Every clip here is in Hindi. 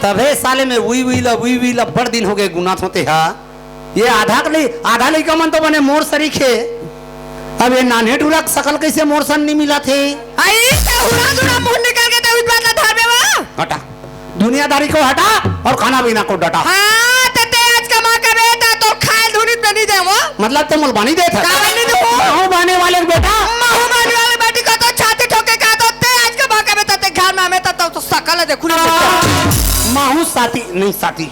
तबे साले में वी ला बड़ दिन हो गए गुनाथ होते हा ये आधा लड़का मन तो बने मोर सरीखे अब ये नाने ढूलक सकल कैसे मोर सन नहीं मिला थे आई तो हुड़ा जुड़ा मुंह निकाल के तो इस बात ला धर में हटा दुनियादारी को हटा और खाना पीना को डटा। हां ते आज कमा के बेटा तो खाए धुनित में नहीं दे वो मतलब ते मुलबानी दे था कावन नहीं दो माहू बाने वाले बेटा माहू बाने वाले बेटी को तो छाती ठोके का तो ते आज कमा के बेटा ते घर में हमें तो सकल देखू माहू साथी नहीं साथी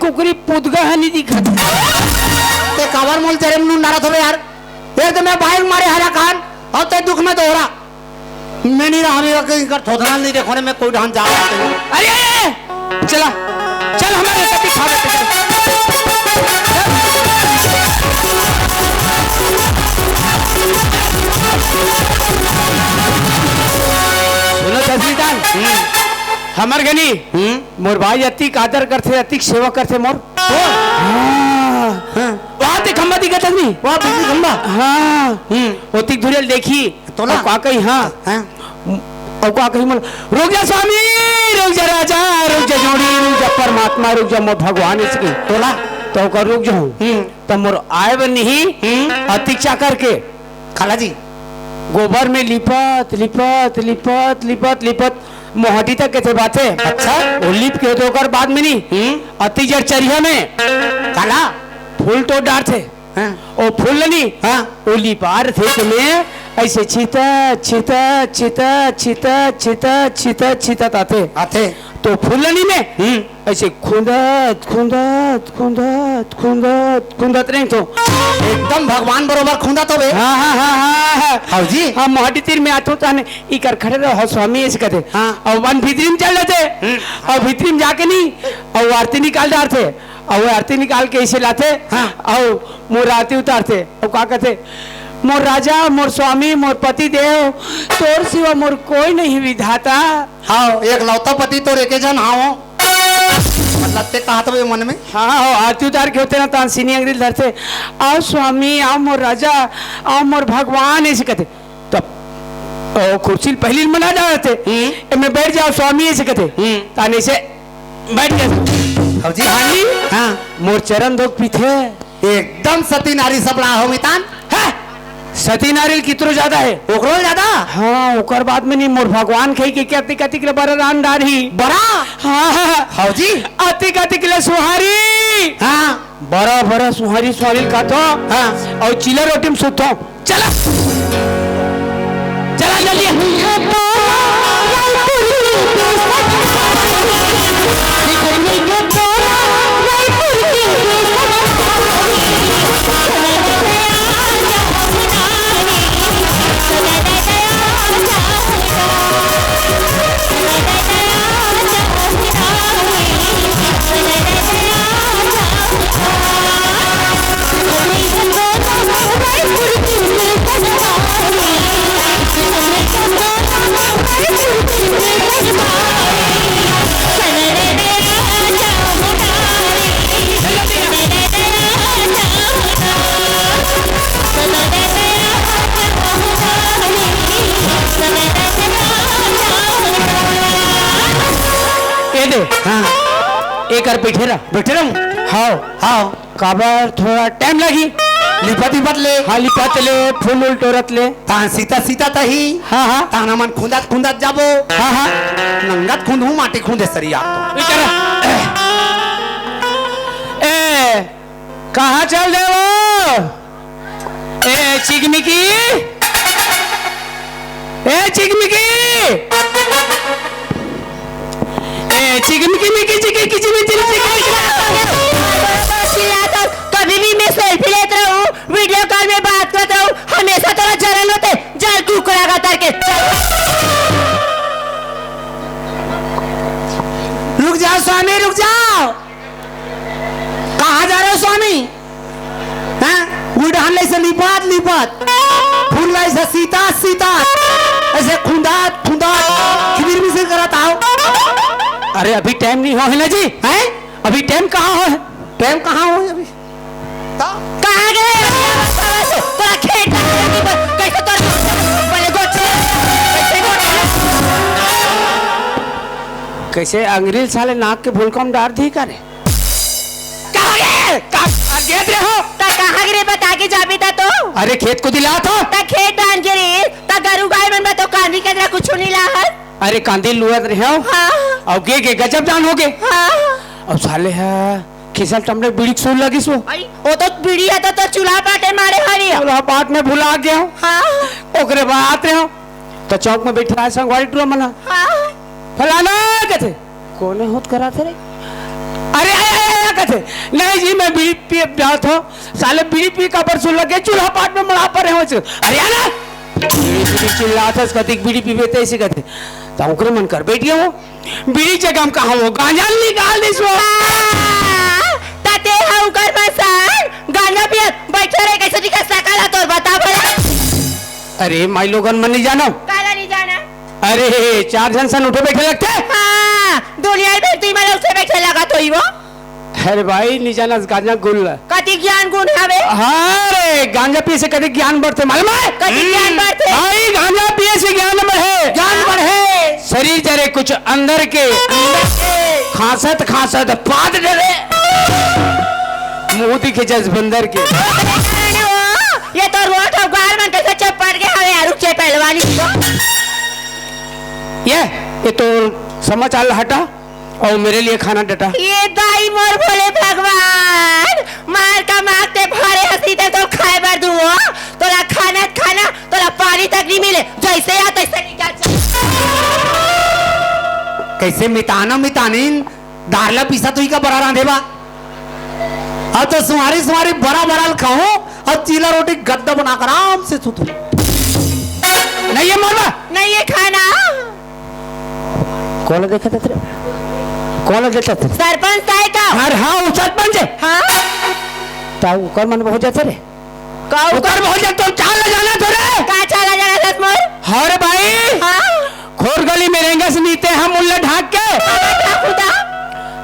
कुकरी पुदगा हनी दिखत ते कवर मोल तेरे मुंह नाराज हो यार एक तो मैं बाइक मारे हरा खान और ते दुख में दोहरा मैं नहीं रहा मेरा कहीं कर थोड़ा नहीं देखो ने मैं कोई ढांच जा अरे चला चल हमारे साथ खा लेते सुनो तहसीलदार हमर गनी मोर भाई अतिक आदर करथे अतिक सेवा करथे मोर वहां ते खंबा दिखत आदमी वहां बिजली खंबा हां ओतिक धुरेल देखी तो ना का कही हां और का कही मोर रुक जा स्वामी रुक जा राजा रुक जा जोड़ी रुक जा परमात्मा रुक जा मोर भगवान इसके तोला तो का रुक जाऊं त मोर आए नहीं अतिक चा करके खाला जी गोबर में लिपत लिपत लिपत लिपत लिपत मोहटी तक के थे बाते अच्छा वो लिप के दोकर बाद में नहीं अति जड़ चरिया में काला फूल तो डार थे ओ फूल नहीं हाँ वो लिपार थे तुम्हें ऐसे छीता छीता छीता छीता छीता छीता छीता आते तो फूल नहीं में ऐसे खुंदत खुंदत खुंदत खुंदत खुंदत नहीं तो एकदम भगवान बरोबर खुंदा तो बे हाँ हाँ हाँ हाँ हाँ जी हाँ मोहटी तीर में आते होता है इकर खड़े रहो स्वामी ऐसे कहते हाँ और वन भीतरी में चल रहे और भीतरी में जाके नहीं और आरती निकाल डालते और वो आरती निकाल के ऐसे लाते हाँ और मोर आरती उतारते और क्या कहते मोर राजा मोर स्वामी मोर पति देव तोर सिवा मोर कोई नहीं विधाता हाँ एक लौता पति तो एक जन हाँ मतलब ते कहा तो मन में हाँ आरती उतार के होते ना तान सीनी अंग्रेज धरते आओ स्वामी आओ मोर राजा आओ मोर भगवान ऐसे कहते तब कुर्सी पहली मना जा रहे थे मैं बैठ जाओ स्वामी ऐसे कहते ताने से बैठ गए जी हाँ जी हाँ मोर चरण धोक पीछे एकदम सती नारी सब रहा हो मितान सती नारियल कितरो ज्यादा है ओकरो ज्यादा हाँ ओकर बाद में नहीं मोर भगवान कही के अति कति के बड़ा रानदार ही बड़ा हाँ हाँ जी अति कति के सुहारी हाँ बड़ा बड़ा सुहारी सुहारी का तो हाँ और चिल्ला रोटी में सुतो चला चला जल्दी Come on. हाँ एक कर बैठे रह हाँ हाँ काबर थोड़ा टाइम लगी लिपत लिपत ले हाँ लिपत ले फूल उल टोरत ले तान सीता सीता तही हाँ हाँ ताना मन खुंदत खुंदत जाबो हाँ हाँ नंगत खुंदू माटी खुंदे सरिया तो ए कहाँ चल दे वो ए चिकमिकी ए चिकमिकी ए चिकमिकी मिकी चिकी किची में कभी भी मैं सेल्फी लेता हूँ, वीडियो कॉल में बात करता हूँ, हमेशा तेरा जलन होते जल कुकड़ा का तरके। रुक जाओ स्वामी रुक जाओ कहाँ जा रहे हो स्वामी हैं बुढ़ान ले से लिपत लिपत फूल ले से सीता सीता ऐसे खुंदात खुंदात किबिर भी से करत आओ अरे अभी टाइम नहीं हो है ना जी हैं अभी टाइम कहाँ हो टाइम कहाँ हो अभी कहाँ गए? तेरा खेत कैसे पहले कैसे अंग्रेज साले नाक के भूल कम डार दी करे कहाँ गए? देख रहे हो कहाँ गिरे बता के जा था तो अरे खेत को दिला था खेत डाल के रे गरु गाय मन तो कांदी के कुछ नहीं लाहत। अरे कांदी लुअत रहे हो हाँ और गे गजब दान हो गए हाँ और साले है खिसल टमड़े बीड़ी सूर लगी सो वो तो बीड़ी है तो चूल्हा पाटे मारे हरी चूल्हा पाट में भुला गया हूँ हाँ ओकरे बाद आते हो तो चौक में बैठा है संगवारी टूरा मना हाँ फलाना कहते कौन होत करा थे रे अरे आया कहते नहीं जी मैं बीड़ी पी जात हो साले बीड़ी पी का परसों लगे चूल्हा पाट में मड़ा पर हो अरे आना बीड़ी चिल्ला था कतिक बीड़ी पीबे ते ऐसे कहते तो ओकरे मन कर बैठ गया वो बीड़ी जगह हम कहाँ वो गांजा निकाल दी सो ताते हाउ कर मसान गाना पियत बैठे रहे कैसे दिखा सकला तो बता बड़ा। अरे माई लोगन मन नहीं जानो काला नहीं जाना अरे 4 जन सन उठे बैठे लगते हाँ दुनिया में तू मारे उसे बैठे लगा तो ही वो अरे भाई नहीं जाना गांजा गुल कति ज्ञान गुण हवे हाँ रे गांजा पिए से कभी ज्ञान बढ़ते मालूम है कति ज्ञान बढ़ते भाई गांजा पिए से ज्ञान बढ़े ज्ञान बढ़े शरीर जरे कुछ अंदर के खांसत खांसत पाद डरे मुंह दिखे जस बंदर के ये तो रोट और गार में कैसे चप्पड़ के हवे आरुक चे पहलवानी ये तो समाचार हटा और मेरे लिए खाना डटा ये दाई मोर बोले भगवान मार का मारते भरे हंसी ते तो खाए बर दूंगा तोरा खाना खाना तोरा पानी तक नहीं मिले जैसे या तैसे निकाल कैसे मिताना मितानीन दारला पीसा तो ही का बड़ा रांधेबा अब तो सुमारी सुमारी बड़ा बड़ा खाओ और चीला रोटी गद्दा बनाकर आराम से सुतू नहीं ये मरवा नहीं ये खाना कौन देखा था तेरे कौन देखा था सरपंच साहब का हर हाँ सरपंच है हाँ ताऊ कर मन बहुत जाते रे काऊ उकर बहुत जाते तो चाल जाना थोड़े का चला जाना दस मोर हरे भाई हाँ खोर गली में रहेंगे से नीते हम मुल्ले ढाक के खुदा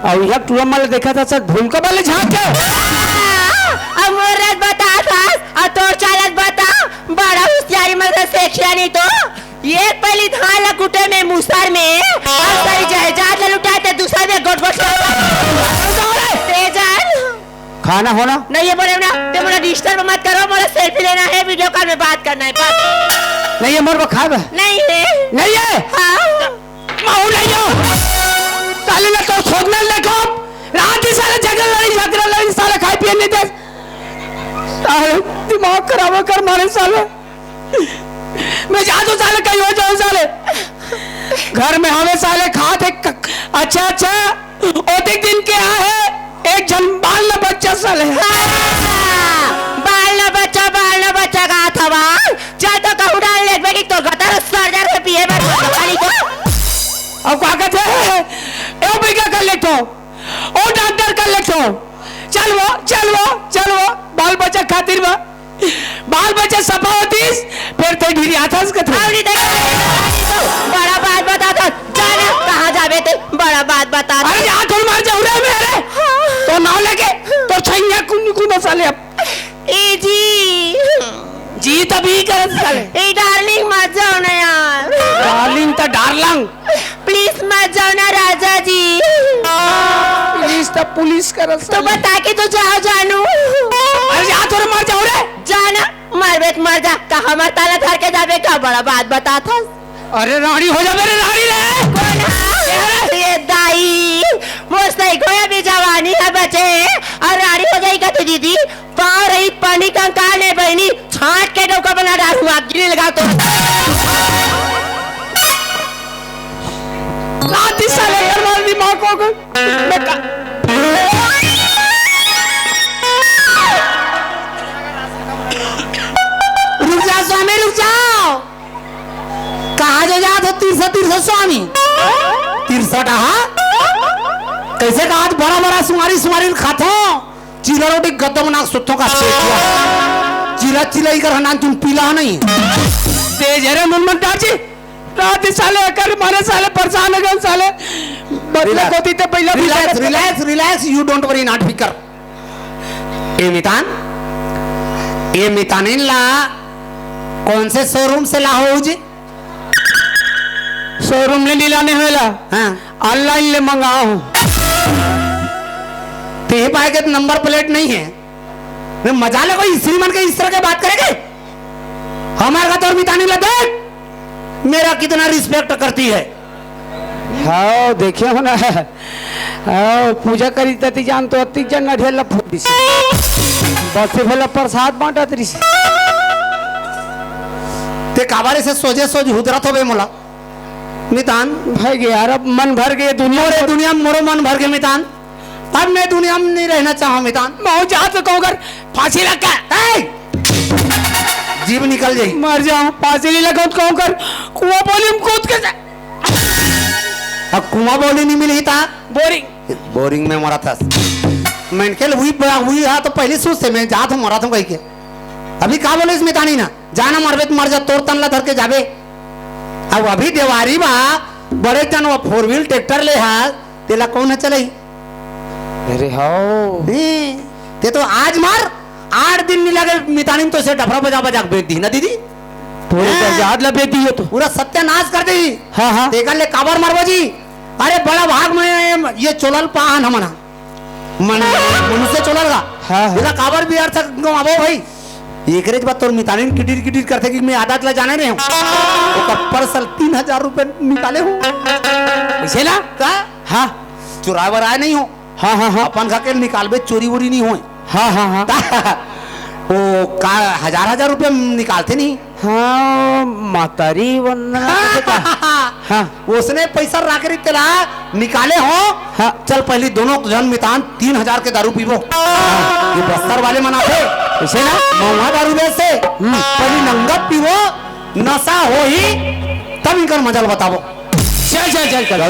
और यह टूरा माल देखा था सर भूल का वाले झाँक के अब मोर रात बता था और तोर चालत बता बड़ा होशियारी मगर सेखिया नहीं तो ये पहली धान लकुटे में मुसर में और सारी जहाज लुटाते दूसरा में गोट गोट तेजन खाना होना नहीं ये बोले ना ते मोला डिस्टर्ब मत करो मोला सेल्फी लेना है वीडियो कॉल में बात करना है बस नहीं है मरवा खा बा नहीं है नहीं है हाँ माहू नहीं हो साले ना तो खोदना देखो रात ही साले झगड़ा लड़ी साले खाई पिए नहीं दे साले दिमाग खराब कर मारे साले मैं जादू साले कहीं हो जाऊं साले घर में हमें साले खाते अच्छा ओते दिन के है एक जन बाल न बच्चा साले बाल न बच्चा का था बाल चल तो कहूँ डाल ले बेटी तो गटर सर्जर से पिए बस खाली को अब क्या कहते हैं ए भी क्या कर लेते हो ओ डॉक्टर कर लेते हो चल वो बाल बच्चा खातिर बा बाल बच्चा सफा होतीस फिर ते ढीरी आथस के था बड़ा बात बता था जाना कहाँ जावे थे बड़ा बात बता अरे हाथ और मार जाऊ रे मेरे तो नाव लेके तो छैया कुन साले अब ए जी तभी कर साले ए डार्लिंग मत जाओ ना यार डार्लिंग तो डार्लिंग प्लीज मत जाओ ना राजा जी तब पुलिस कर तो बता के तो जाओ जानू। अरे जा थोड़े मर जाओ रे। जाना मरबे तो मर जा का हमार ताला धर के जाबे का बड़ा बात बता था। अरे रानी हो जा मेरे रानी रे। कौन है ये दाई मुझसे कोई भी जवानी है बचे और रानी हो जाएगा तो दीदी पाँव रही पानी का कान है बहनी छाट के डोका बना डालू आप गिरी लगा तो लाती साले कर मार दी माँ को रुक जाओ स्वामी रुक जाओ। कहा जो जात हो तीर्थ स्वामी तीर्थ कैसे कहा बड़ा बड़ा सुमारी खाते चिला रोटी गद्दा बना सुतों का चिला चिलाई कर हना तुम पीला नहीं तेज है मन डाची रात साले कर मारे साले परेशान हो गए साले बदला कोती ते पहला relax relax relax you don't worry not फिकर। ये मितान ला कौन से शोरूम से लाओ जी? शोरूम ले लाने होला हाँ ऑनलाइन ले मंगाओ। तो ये पाए के नंबर प्लेट नहीं है मैं मजा ले कोई श्रीमान के इस तरह के बात करेंगे हमारे का तो मितानी ला देख मेरा कितना रिस्पेक्ट करती है। हाँ देखिए हो ना हाँ पूजा करी तती जान तो अति जन ढेला फूटी से बस भला प्रसाद बांटा तरी से ते काबारे से सोजे सोज हुदरत हो बे मोला मितान भाई गया यार अब मन भर गए दुनिया मोरो मन भर के मितान अब मैं दुनिया में नहीं रहना चाहूँ मितान मैं जा तो कहूँ कर फांसी लगा जीव निकल जाए मर जाऊं फांसी नहीं लगा तो कहूँ कर कुआं बोली हम कूद के अब कुआं बोली नहीं मिली था बोरिंग में मरा था मैं हुई हा तो पहले सोच से मैं जा तो मरा था कहीं के अभी कहा बोले इसमें तानी ना जाना मरबे तो मर जा तोड़ तनला धर के जाबे। अब अभी देवारी बा बड़े जन वो 4 व्हील ट्रैक्टर ले हा तेला कौन है चले अरे हाओ ते तो आज मार 8 दिन नहीं लगे मितानी तो से डफरा बजा बजा बेच दी ना दीदी पूरे याद ला बेच दी है तो पूरा सत्यानाश कर दी। हाँ हाँ देखा ले काबर मारबो जी अरे बड़ा भाग में ये चोलल पान हमना मनुष्य चोलल गा हाँ इला काबर भी अर्थ गवाबो भाई एक रेज बात तोर मितानी किटिर किटिर करते कि मैं आदत ला जाने रहे हूं तो कप्पर सल 3000 रुपए निकाले हूं ऐसे ना का हाँ चुरावर आए नहीं हो हाँ हाँ हाँ अपन खाके निकालबे चोरी वोरी नहीं होए हाँ हाँ हाँ वो का 1000 रुपए निकालते नहीं हाँ मातारी वंदना हाँ उसने पैसा रख रही तेला निकाले हो हाँ चल पहले दोनों जन मितान 3000 के दारू पीबो ये बस्तर वाले मनाते ऐसे ना महुआ दारू बेचे पहले नंगत पीबो नशा हो ही तब इनका मजा बताबो चल चल चल चल ये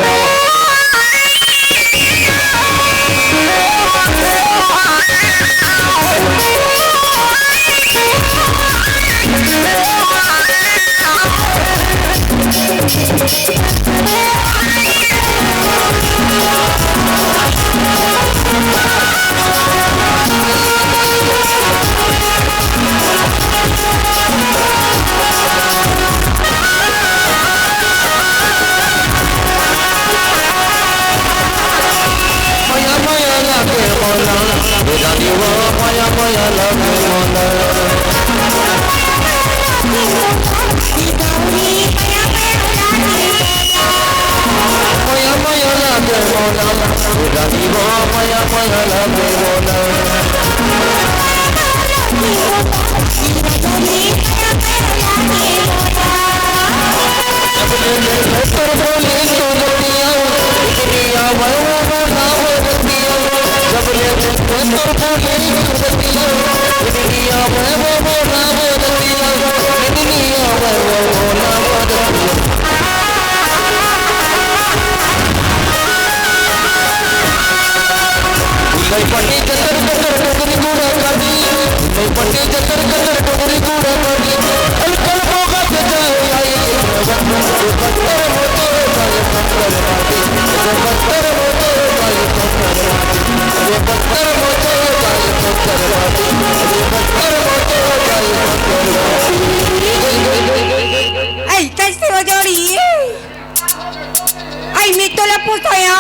पूछया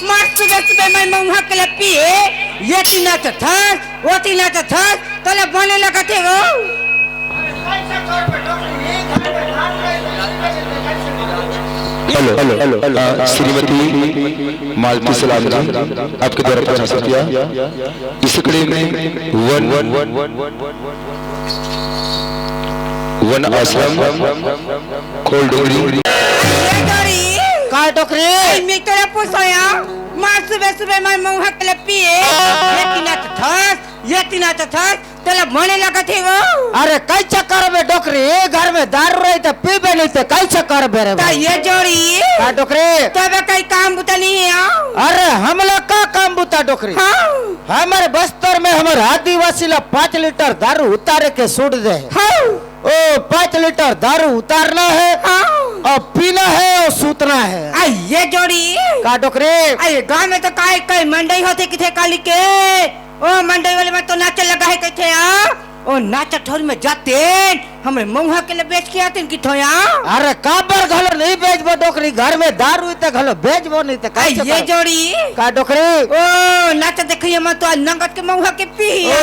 मार सुबह सुबह मैं मुंह के लिए पिए ये तीना तो था वो तीना तो था तले बने लगते हो हेलो श्रीमती मालती सलाम जी आपके द्वारा 50 रुपया इस कड़े में वन आश्रम खोल डोरी का डोकरी मैं तेरे पूछया मार सुबह सुबह मैं मुंह के लिए पिए ये तीना तो था तले बने लगते हो अरे कई चक्कर में डोकरी घर में दारू रही तो पीबे नहीं थे कई चक्कर में रे ता ये जोड़ी का डोकरी तब कई काम बुता नहीं है अरे हम लोग का काम बुता डोकरी हाँ हमारे बस्तर में हमारे आदिवासी ला 5 लीटर दारू उतारे के सूट दे हाँ ओ 5 लीटर दारू उतारना है हाँ और पीना है और सूतना है आ ये जोड़ी का डोकरी अरे गांव में तो काय काय मंडई होते किथे काली के ओ मंडई वाले में तो नाच लगा है किथे आ ओ नाच ठोर में जाते हमें मुंह के लिए बेच के आते किथो या अरे काबर घलो नहीं बेचबो डोकरी घर में दारू ते घलो बेचबो नहीं ते आ ये जोड़ी का डोकरी ओ नाच देखिए मैं तो नंगत के मुंह के पी ओ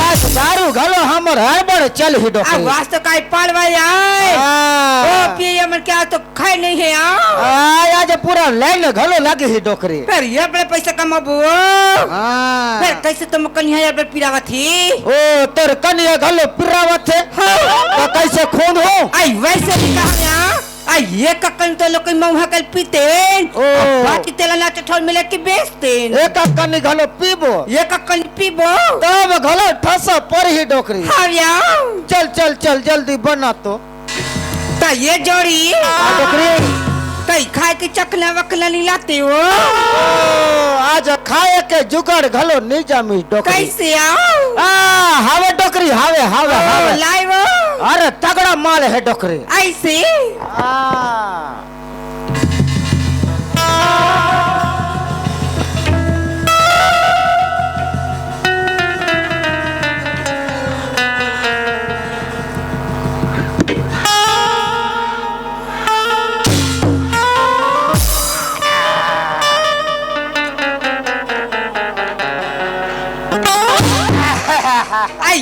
आज दारू घलो हमर हड़बड़ चल ही आ डोकरी वास्ते काय पालवा आए ओ पिए मन क्या तो खाए नहीं है आ आज पूरा लाइन घलो लगे ही डोकरी फिर ये बड़े पैसे कमाबो फिर कैसे तुम कन्या ये बड़े पिरावा थी ओ तोर कन्या घलो पिरावत है तो कैसे खून हो आई वैसे भी कहा आई ये ककन तो लोग मुंह कल पीते ओ बाकी तेला नाच ठोर मिले के बेचते एक कन्नी घलो पीबो ये ककन पीबो तब घलो ठसा पर ही डोकरी हाँ या चल चल चल जल्दी बना तो ता ये जोड़ी डोकरी कई खाए के चखना वखना नहीं लाते हो आज खाए के जुगाड़ घलो नहीं जामी डोकरी कैसे आओ हावे डोकरी हावे हावे हावे लाइव अरे तगड़ा माल है डोकरी ऐसे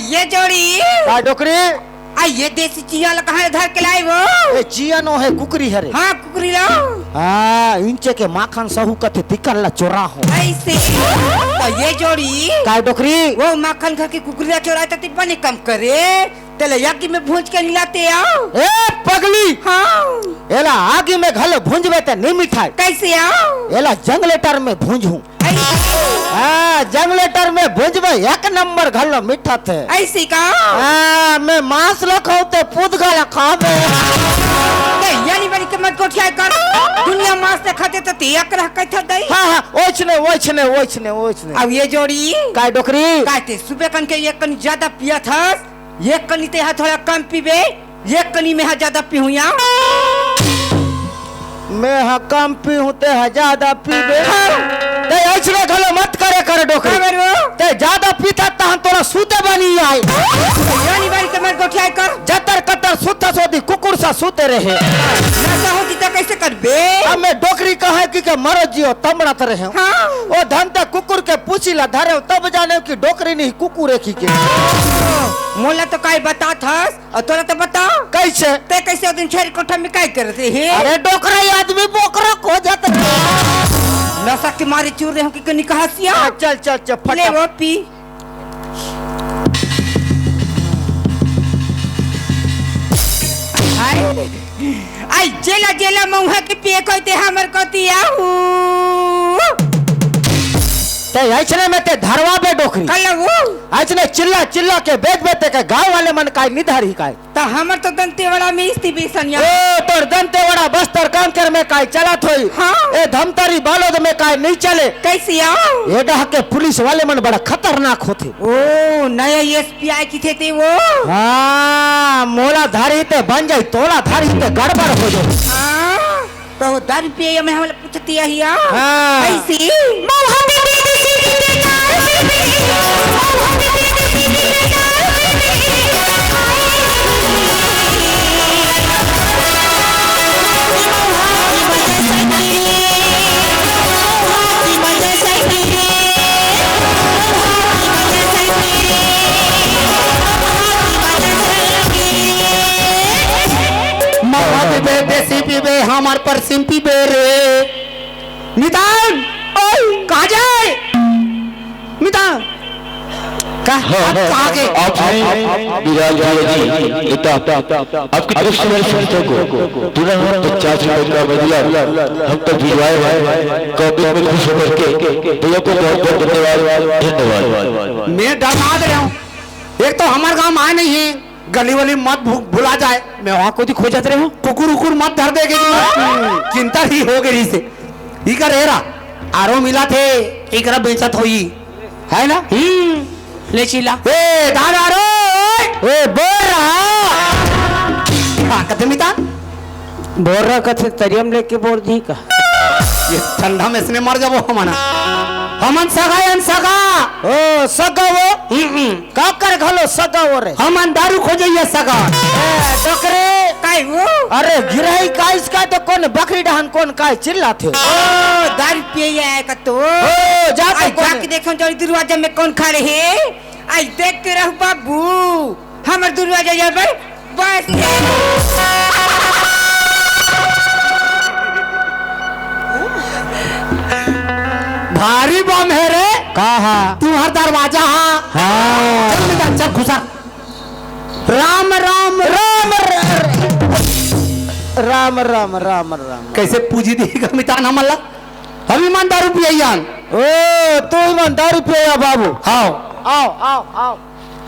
ये जोड़ी का डोकरी ये देसी चिया लगा है धर के लाई वो ए चियानो है कुकरी है रे हाँ कुकरी लाओ इंचे के माखन सहू कथे तिकर ला चोरा हो ऐसे तो ये जोड़ी का डोकरी वो माखन खा के कुकरी ला चोरा तो बने कम करे तेले यागी में भूंज के निलाते आओ ए पगली हाँ एला आगे में घलो भूंजबे ते नहीं मिठाई कैसे आओ एला जंगलेटर में भूंजू जंगलेटर में भूंजबे एक नंबर घलो मीठा थे ऐसे का मैं मांस लखाउते पूत गला खाबे यानी बड़ी के मत कोठिया कर दुनिया मांस से खाते तो तिया कर कैथा दई हां ओछने अब ये जोड़ी काय डोकरी काते सुबह कन के एक कन ज्यादा पिया था एक कनी ते थोड़ा कम पीबे एक कनी में ज्यादा पीहुया मैं हा कम पीहूं ते ज्यादा पीबे ते ऐसने घलो मत करे कर डोकरी ते ज्यादा पीता ता तोरा सूते बनी आई यानी बारी के मत कोठिया कर जतर कतर सुता सोदी कुकुर सा सूते रहे नशा होती तो कैसे करबे हमें डोकरी कहे कि मरो जियो तमड़ा त रहे हां ओ धनता कुकुर के पूछीला धरे तब जाने कि डोकरी नहीं कुकुर की के मोला तो काय बता था और तोरा तो बता कैसे ते कैसे दिन छेरी कोठा में काय करते है अरे डोकरा आदमी बोकरा को जाता नशा के मारे चूर रहे हो कि कनी कहासिया चल चल चल ले फटा वो पी आई जेला जेला मौहा के पिए कोते हमर कोतिया ते ऐसने में ते धरवा बे डोकरी कल वो ऐसने चिल्ला चिल्ला के बेच बेते के गांव वाले मन काय निधारी काय तो हमर तो दंतेवाड़ा में इस्ती बेसनिया ए तोर दंतेवाड़ा बस्तर काम कर में काय चलत होई हाँ। ए धमतारी बालोद में काय नहीं चले कैसे आओ ये डह के पुलिस वाले मन बड़ा खतरनाक होते ओ नया एसपीआई की थे वो हाँ मोला धारी ते बन जाई तोला धारी ते गड़बड़ हो जाए हाँ तो 10 रुपये में हमले पूछती है हिया हाँ। कैसी जीवे हमार पर सिंपी बेरे मितान कहाँ जाए मितान कहाँ के आप हैं बिलाल जी नेता आपकी तरफ से मेरे संस्थों को तुरंत 50 रुपए का बदला हम तक भिजवाए हैं कॉपी में खुश होकर के भैया को बहुत बहुत धन्यवाद। मैं डरमा दे रहा हूँ। एक तो हमारे गांव में आए नहीं है, गली वली मत भुला जाए। मैं वहां को खो जाते रहे हूँ। कुकुर उकुर मत धर देगी चिंता ही हो गई से इका रेरा आरो मिला थे एक बेचत होई है ना। ले चिला ए दादारो ए बोल रहा कहते मिता बोल रहा कथे तरियम लेके बोल दी का ये ठंडा में इसने मर जाबो हमारा हमन सगायन सगा ओ सगा वो का कर घलो सगा वो रे हमन दारू खोजइया सगा डकरे काय वो अरे गिराई का इसका तो कौन बकरी डहन कौन का चिल्ला थे ओ दारू पिए आए का तो ओ जा आई जाके देखो जो दरवाजा में कौन खड़े है। आई देख के रहो बाबू हमर दरवाजा जा पर बस भारी बम है रे कहा तुम्हार दरवाजा हाँ चल बेटा चल घुसा राम राम राम राम राम राम राम कैसे पूजी देगा मितान हमला हम ईमानदार रुपयान ओ तू ईमानदार रुपया बाबू आओ आओ आओ आओ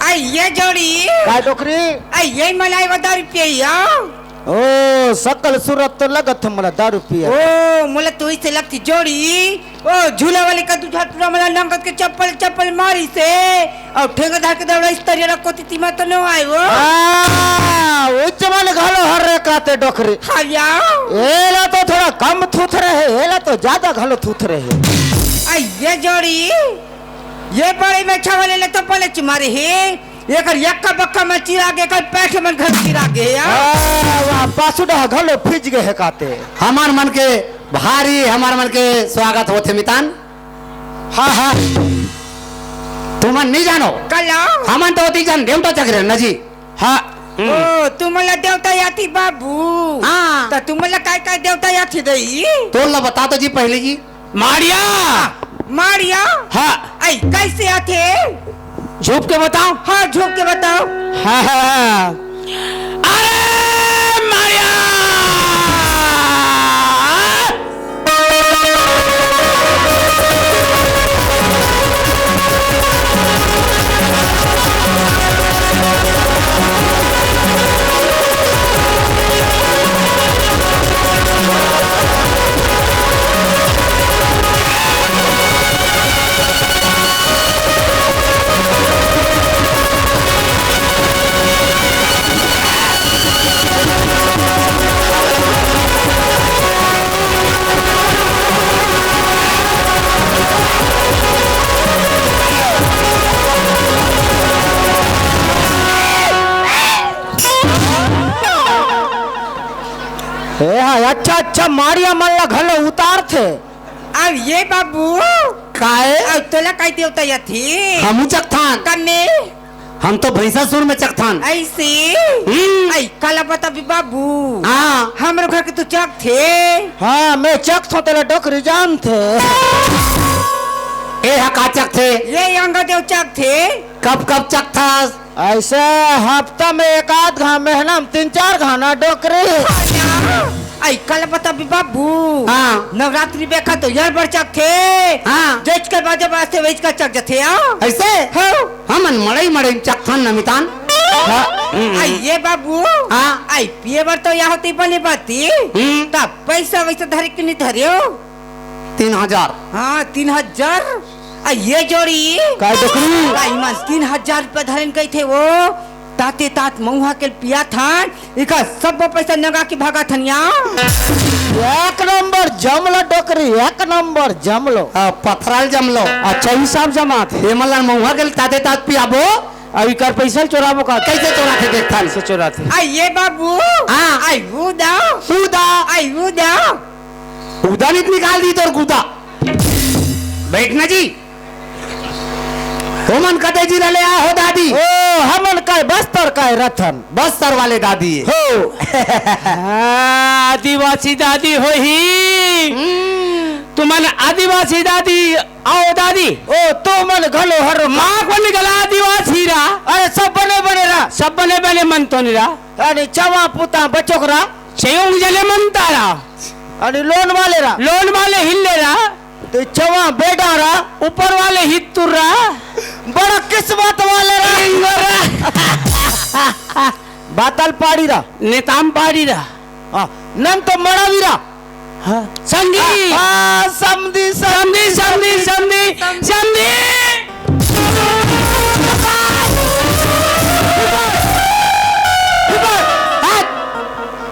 आई ये जोड़ी काय डोकरी आई ये मलाई वो दारू पिए ओ सकल सूरत तो लगत हमरा दारू पिया ओ मोला तो इसे लगती जोड़ी ओ झूला वाले का दूसरा पूरा मला लंगत के चप्पल चप्पल मारी से और ठेंगा धार के दौड़ा इस तरह रखो ती मा तो न आए वो उच्च मन घलो हर रे काते डोकरी हाँ यार एला तो थोड़ा कम थूथरे है एला तो ज्यादा घलो थूथरे है आई ये जोड़ी ये बड़े में छावले ले तो पले चुमारे है एकर यक्का बक्का में चिरा के कल पैठ में घर चिरा के यार वाह पासुडा घलो फिज गए है काते हमार मन के भारी हमार मन के स्वागत होते मितान। हाँ हाँ तुम नहीं जानो कल हमन तो होती जान देवता चक्र न जी हाँ ओ तुमला देवता याती बाबू हाँ। तो तुमला काय देवता याती दई तो ला बता तो जी पहले जी मारिया मारिया हाँ आई कैसे आते झूप के बताओ हाँ झोंक के बताओ हाँ हाँ अरे मारिया अच्छा अच्छा मारिया मल्ला घलो उतार थे अब ये बाबू काहे अब तोला काय देवता याती हम चकथान कन्ने हम तो भैंसासुर में चकथान ऐसे आई काला बता भी बाबू हाँ हमरो घर के तू चक थे हाँ मैं चक थो तेरा डोकरी जान थे ए हकाचक थे ये अंगा देव चक थे कब कब चक था ऐसे हफ्ता में एक आध घा महीना में 3-4 घाना डोकरी आई कल बता भी बाबू हाँ। नवरात्रि बेखा तो यार बड़ चक थे हाँ। जेच के बाजे वास्ते वेच का चक जथे ऐसे हमन मड़ई मड़ई चकथान नमितान आई ये बाबू हाँ। आई पिए बर तो यहाँ होती बनी बाती तब पैसा वैसा धरे कि नहीं धरे 3000 हाँ 3000 आई ये जोड़ी काय डोकरी आई मन 3000 रुपया धरन गई थे वो ताते तात मऊहा के पिया था इका सब पैसा नगा के भागा थनिया एक नंबर जमलो डोकरी एक नंबर जमलो पथराल जमलो अच्छा हिसाब जमा थे हेमलन महुआ के ताते तात पियाबो अभी कर पैसा चोराबो का कैसे चोरा थे देखथान से चोरा थे आई ये बाबू हाँ। आई वुदा कूदा आई वुदा उदानित निकाल दी तोर कूदा बैठना जी ओमन कते जी ले आ हो दादी ओ हमन का बस्तर का रथन बस्तर वाले दादी हो आदिवासी दादी हो ही तुमन आदिवासी दादी आओ दादी ओ तो मन घलो हर माँ को निकला आदिवासी रा अरे सब बने रा सब बने मन तो नहीं रहा अरे चवा पुता बचोकरा चयोंग जले मनता रा अरे लोन वाले हिले रा तो चवा बेटा रा ऊपर वाले हितुर रा बड़ा किस्मत वाले रा बातल पाड़ी रा नेताम पाड़ी रा नन तो मड़ावी रा संगी समधी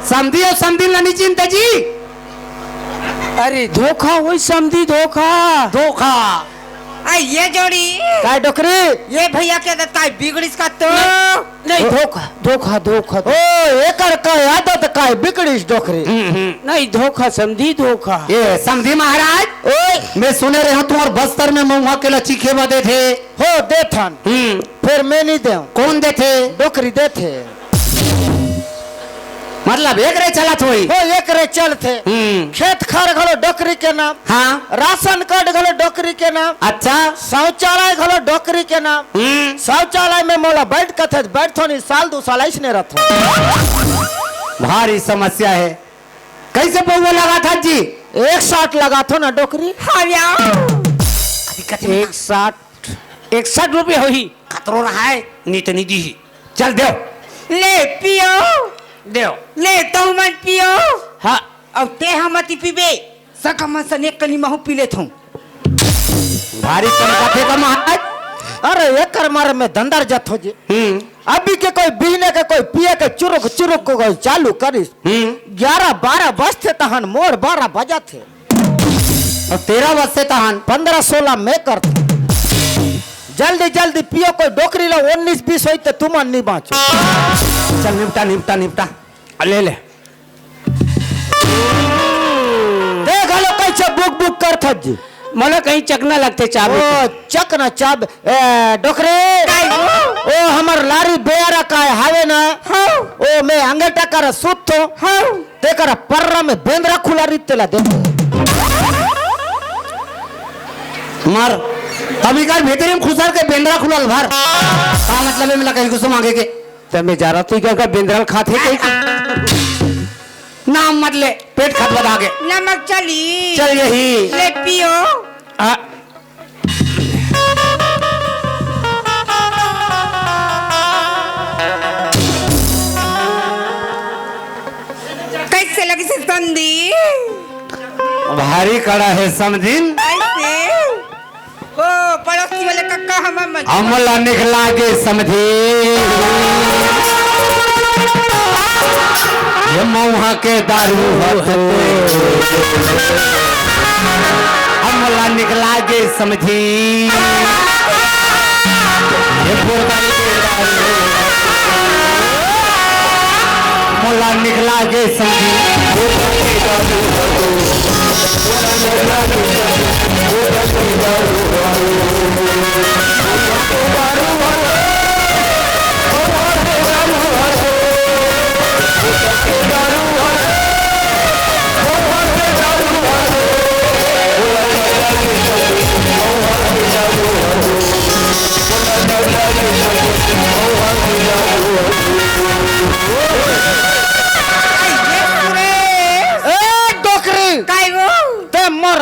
समधी और समधी नहीं चिंता जी अरे धोखा वही समझी धोखा आई ये जोड़ी काय डोकरी ये भैया के देता है बिगड़िस का तो नहीं धोखा ओ एकर का आदत काय बिगड़िस डोकरी नहीं धोखा समझी धोखा ये समधी महाराज ओए मैं सुने रहे हूँ तुम्हारे बस्तर में महुआ के लची खेवा दे थे हो दे थन फिर मैं नहीं दे कौन दे थे डोकरी दे थे मतलब एक रे चला थोई हो एक रे चल थे खेत खार घलो डोकरी के नाम हाँ राशन कार्ड घलो डोकरी के नाम अच्छा शौचालय घलो डोकरी के नाम शौचालय में मोला बैठ के थे बैठो नहीं साल 2 साल ऐसने रहतो भारी समस्या है कैसे पौवा लगा था जी 160 लगा थो ना डोकरी हाँ यार 61 रुपये हो ही खतरो रहा है नहीं तो नहीं दी चल दो ले पियो देव ले तो मन पियो हाँ अब ते हम मत पीबे सकम सने कनी महू पी लेत हूं भारी चमकाते का महाराज अरे एकर मारे में धंधर जत हो जी अभी के कोई बीने के कोई पिए के चुरुक को कोई चालू करिस 11-12 बजते तहन मोर 12 बजा थे और 13 बजते तहन 15-16 में करते जल्दी पियो कोई डोकरी लो 19-20 होई तो तुम नहीं बाँचो चल निपटा ले देख लो कैसे बुक कर था जी मला कहीं चकना लगते चाबी ओ चकना चाब डोकरे ओ हमर लारी बेरा का हावे ना ओ मैं अंगेटा कर सुत तो ते कर पर्रा में बेंद्रा खुला रितेला दे मार अभी कार भीतर में खुसर के बेंद्रा खुला भर का मतलब है मिला कहीं कुछ मांगे के तब मैं जा रहा थी क्या बेंद्राल खाते कहीं नाम मत ले पेट खत बता के नमक चली चल यही ले पियो कैसे लगी से संदी भारी कड़ा है समझिन ऐसे ओ पड़ोसी वाले कक्का हम अमला निकला के समझे ये मौहा के दारू अमला निकला के समझी ये मोला निकला के समझी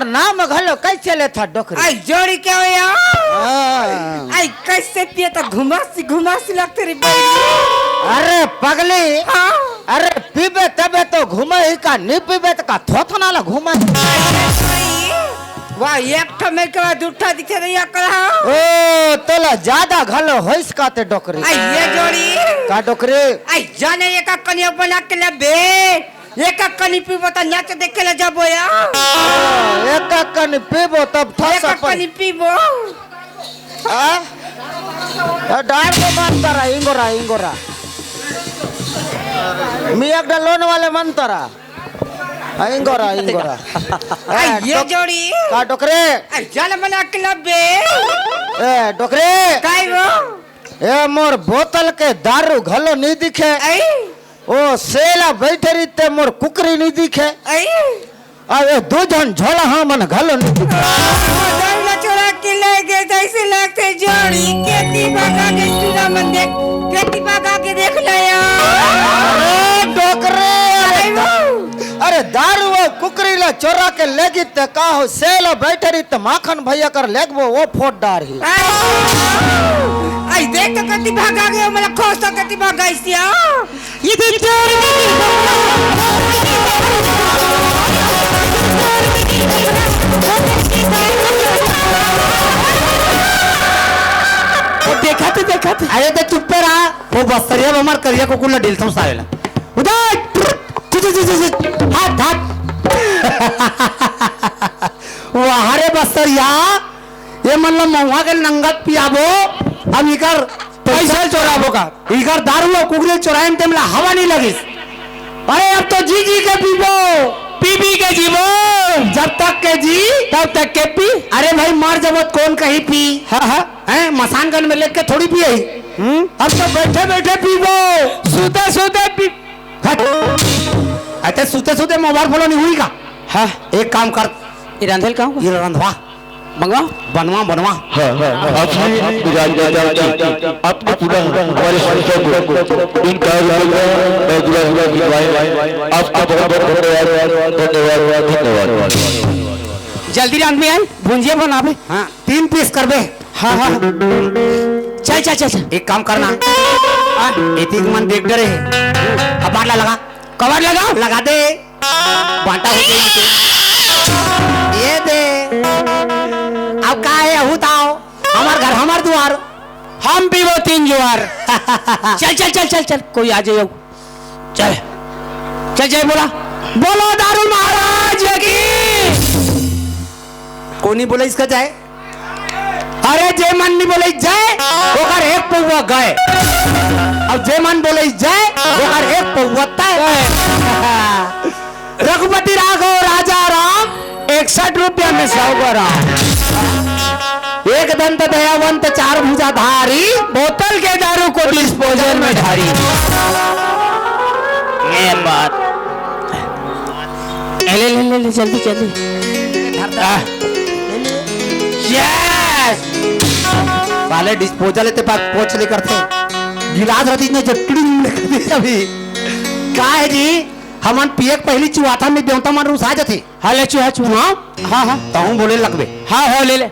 नाम घलो कैसे ले था डोकरी आई जोड़ी क्या हो यार आई कैसे पिए तो घुमासी लगते रे अरे पगली हाँ? अरे पीबे तबे तो घूमे ही का नहीं पीबे तो का थोथना ला घूमा वाह एक ठमे के बाद उठा दिखे रही कहा ओ तोला ज्यादा घलो होइस काते डोकरी आई ये जोड़ी का डोकरी आई जाने एक कनिया बना के ले बे एक कनी पीबो तो नाच देखे ले जाबो या एक कनी पीबो तब ठसा एक कनी पीबो डार को मान तरा इंगोरा मी एक लोन वाले मन तरा इंगोरा आई ये जोड़ी का डोकरे आई जान बना के ले बे ए डोकरे काई वो ए मोर बोतल के दारू घलो नहीं दिखे आई ओ सेला बैठे रीते मोर कुकरी नहीं दिखे आई अरे दो जन झोला हाँ मन घलो नहीं दिखे दारू चोरा के ले गए जैसे लगते जोड़ी खेती भगा के चूड़ा मन देख खेती भगा के देख ले अरे डोकरे अरे दारू वो कुकरी ला चोरा के लेगी ते का हो सेला बैठे रीते माखन भैया कर लेगबो वो फोट डार ही आई देख तो कति भागा गए मला खोस तो कति भागा इसिया ये देखा थे अरे तो चुप पे रहा वो बस्तरिया हमार करिया को कुल ढील तुम सावेला उधर हाथ हाथ वो हरे बस्तरिया ये मतलब महुआ के नंगत पियाबो हम इकर पैसा चोराबो का इकर दारू और कुकरी चोराए में तेमला हवा नहीं लगी अरे अब तो जी जी के पीबो पी के जीवो जब तक के जी तब तक के पी। अरे भाई मार जबत कौन कहीं पी हाँ हाँ हैं मसानगंज में लेके थोड़ी पिए अब तो बैठे बैठे पीबो सूते सूते पी। अरे सूते सूते मोबाइल फोन नहीं हुई का हाँ एक काम कर ये रंधेल कहाँ ये रंधवा मंगा बनवा बनवा आपने आपने पूरा हमारे संस्था को इन कार्यों में पूरा गिरवाए आपका बहुत बहुत धन्यवाद। जल्दी रात में आई भुंजिया बनावे। हाँ 3 पीस कर बे हाँ हाँ चल चल चल चल एक काम करना एतिक मन देख डरे कबाड़ लगा कवर लगा लगा दे बांटा हो गई ये दे अब का है हुताओ हमार घर हमार द्वार हम पीबो 3 जुआर। चल चल चल चल चल कोई आ जाओ चल चल जय बोला बोलो दारू महाराज की कोनी बोले इसका जाए अरे जय मन नहीं बोले जाए ओकर एक पौवा गए अब जय मन बोले जाए ओकर एक पौवा तय रघुपति राघव राजा राम 61 रुपया में 100 ग्राम एक दंत दयावंत 4 भुजाधारी बोतल के दारू को डिस्पोजल में ढारी। ये बात ले ले ले ले जल्दी जल्दी यस साले डिस्पोजल ते पास पोछ ले करते गिलास रती ने जटड़ी अभी का है जी हमन पियक पहली चुआथा में देवता मन रुसा जथे हाले चुहा चुहा हाँ हाँ ताऊ बोले लगबे हाँ हाँ ले ले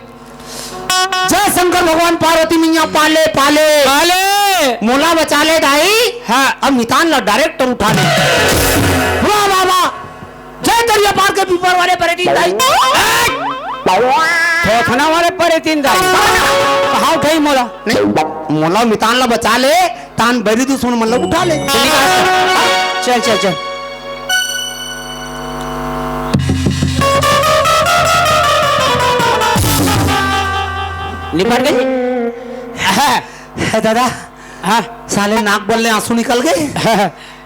जय शंकर भगवान पार्वती मियां पाले पाले हाले मोला बचा ले दाई हाँ अब नितान ला डायरेक्टर उठा ले वाह वाह वाह जय दरिया पार के पीपर वाले पर दी दाई थोथना वाले परे 3 दाई कहाँ उठाई मोला नहीं मोला मितान ला बचा ले तान बैरी तू सुन मन ला उठा ले चल चल चल निपट गई हाँ दादा हाँ साले नाक बल्ले आंसू निकल गए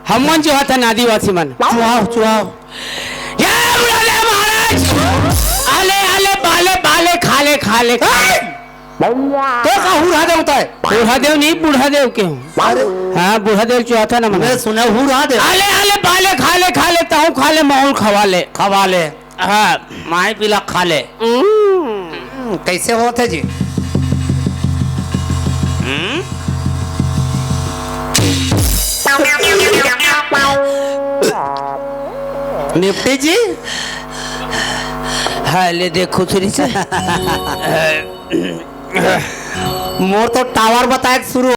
हम मन जो था आदिवासी मन चुहाओ चुहाओ ये बुलाले महाराज आले आले बाले बाले खाले खाले तो का हुरा दे होता है बूढ़ा देव नहीं बूढ़ा देव के हूँ अरे हाँ बूढ़ा देव जो था ना मन मैं सुना हुरा दे आले आले बाले खाले खाले ताऊ खाले माहौल खवा ले हाँ माई पीला खा ले कैसे होते जी निपटी जी हाँ ले देखो थोड़ी से मोर तो टावर बताए शुरू